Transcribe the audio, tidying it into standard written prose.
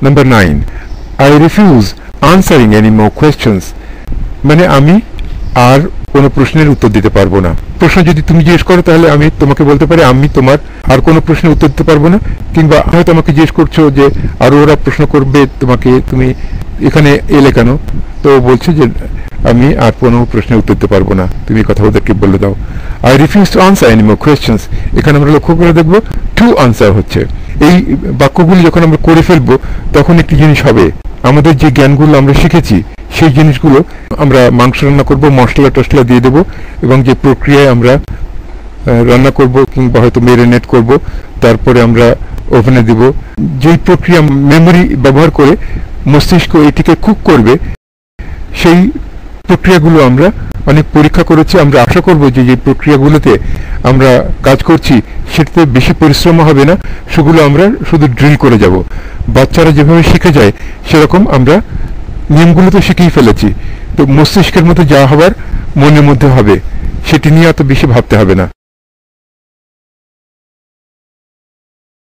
Number 9. I refuse answering any more questions. মানে আমি আর কোনো প্রশ্নের উত্তর দিতে পারবো না। প্রশ্ন যদি তুমি জিজ্ঞেস করো তাহলে আমি তোমাকে বলতে পারি আমি তোমার আর কোনো প্রশ্নের উত্তর দিতে পারবো না, কিংবা হয়তো আমাকে জিজ্ঞেস করছো যে আরো ওরা প্রশ্ন করবে তোমাকে, তুমি এখানে এলে কেন, তো বলছে যে আমি আর কোনো প্রশ্নের উত্তর দিতে পারবো না, তুমি কথা ওদেরকে বলে দাও। I refuse to answer any more questions, এখানে আমরা লক্ষ্য করে দেখবো টু আনসার হচ্ছে। এই বাক্যগুলি যখন আমরা করে ফেলবো তখন একটি জিনিস হবে, আমাদের যে জ্ঞানগুলো আমরা শিখেছি সেই জিনিসগুলো আমরা মাংস রান্না করব, মশলা টসলা দিয়ে দেবো, এবং যে প্রক্রিয়ায় আমরা রান্না করব কিংবা হয়তো মেরিনেট করব, তারপরে আমরা ওভেনে দিব, যেই প্রক্রিয়া মেমোরি ব্যবহার করে মস্তিষ্ক এটিকে কুক করবে, সেই প্রক্রিয়াগুলো আমরা অনেক পরীক্ষা করেছি। আমরা আশা করব যে যে প্রক্রিয়াগুলোতে আমরা কাজ করছি সেটাতে বেশি পরিশ্রম হবে না, সেগুলো আমরা শুধু ড্রিল করে যাব। বাচ্চারা যেভাবে শিখে যায় সেরকম আমরা নিয়মগুলো তো শিখেই ফেলেছি, তো মস্তিষ্কের মধ্যে যা হবার মনের মধ্যে হবে, সেটি নিয়ে এত বেশি ভাবতে হবে না।